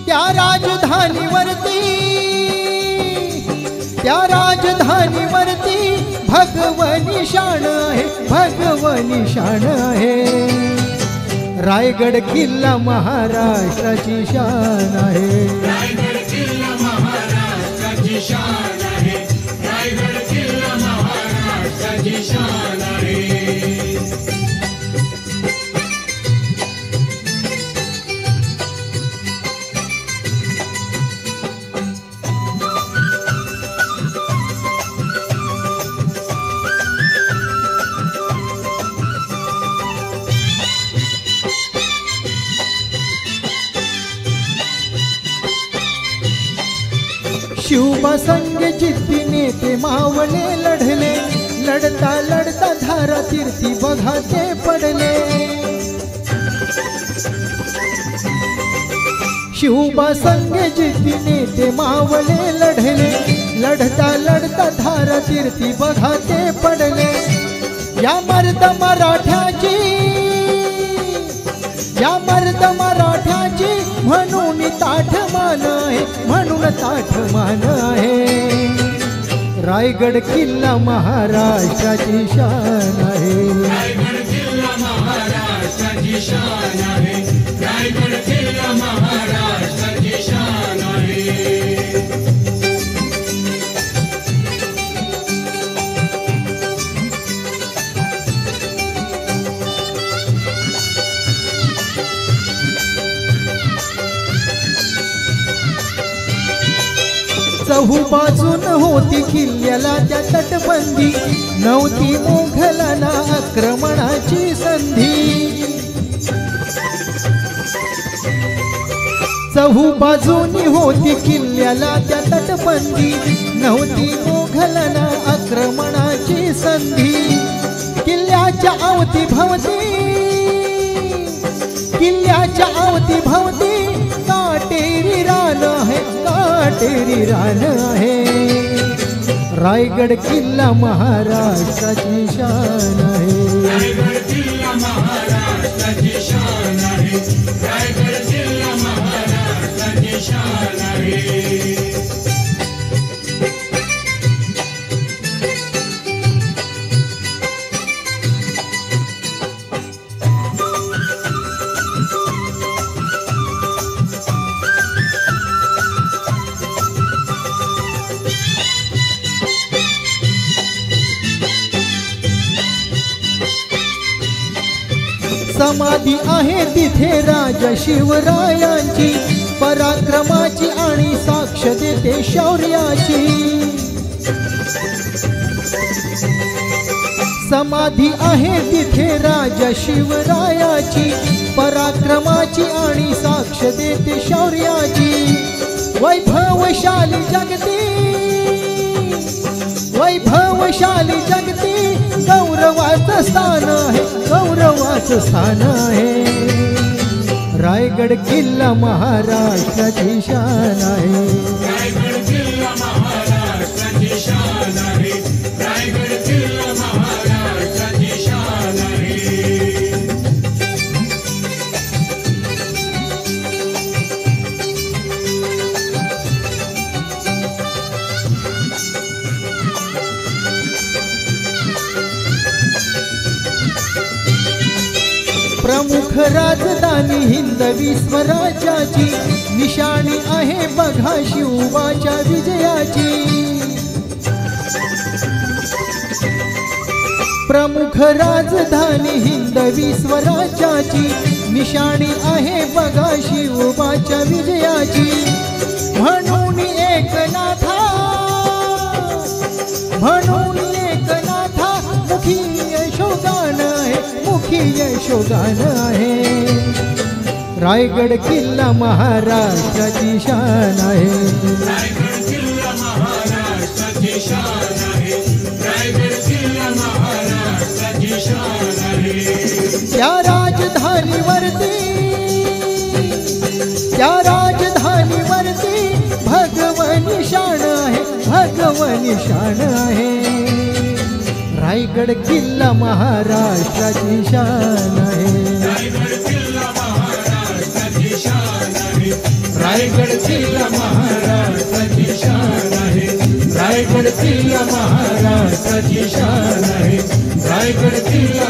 त्या राजधानीवरती भगवनी शान आहे, भगवनी शान आहे। रायगड किल्ला महाराष्ट्राची शान आहे, रायगड किल्ला महाराष्ट्राची शान आहे, रायगड किल्ला महाराष्ट्राची शान आहे। शिवबा संग जिद्दीने ते मावळे लढले, लढता लढता धारा तीर्थी बघा ते पडले। शिवबा संग जिद्दीने ते मावळे लढले, लढता लढता धारा तीर्थी बघा ते पडले। या मर्द मराठ्याची म्हणून ताठ मान आहे, म्हणून ताठ मान आहे। रायगड किल्ला महाराष्ट्राची शान आहे, रायगड किल्ला महाराष्ट्राची शान आहे, रायगड किल्ला महाराष्ट्राची शान आहे। चहूबाजून होती किल्ल्याला त्या तटबंदी, नव्हती मोघलांना आक्रमणाची संधी। चहूबाजूनी होती किल्ल्याला त्या तटबंदी, नव्हती मोघलांना आक्रमणाची संधी। किल्ल्याच्या अवतीभवती काटेरी रान आहे, काटेरी रान आहे। रायगड किल्ला महाराष्ट्राची शान आहे, रायगड किल्ला महाराष्ट्राची शान आहे, रायगड किल्ला महाराष्ट्राची शान आहे। समाधी आहे तिथे राजा शिवरायांची, पराक्रमाची आणि साक्ष देते शौर्याची। समाधी आहे तिथे राजा शिवरायाची, पराक्रमाची आणि साक्ष देते शौर्याची। वैभवशाली जगती गौरवाचं स्थान आहे, गौरवाचं स्थान आहे। रायगड किल्ला महाराष्ट्राची शान आहे, रायगड किल्ला महाराष्ट्राची शान आहे, रायगड किल्ला महाराष्ट्राची शान आहे। प्रमुख राजधानी हिंदवी स्वराज्याची, निशाणी आहे बघा शिवबाच्या विजयाची। प्रमुख राजधानी हिंदवी स्वराज्याची, निशाणी आहे बघा शिवबाच्या विजयाची। म्हणून एकनाथा मुखी यशोगान आहे, मुखी यशोगान आहे। रायगड किल्ला महाराष्ट्राची शान आहे, रायगड किल्ला महाराष्ट्राची शान आहे, रायगड किल्ला महाराष्ट्राची शान आहे। त्या राजधानीवरती भगवनी शान आहे, भगवनी शान आहे। रायगड किल्ला महाराष्ट्राची शान आहे, रायगड किल्ला महाराष्ट्राची शान आहे, रायगड किल्ला महाराष्ट्राची शान आहे रायगड किल्ला महाराष्ट्राची शान आहे रायगड किल्ला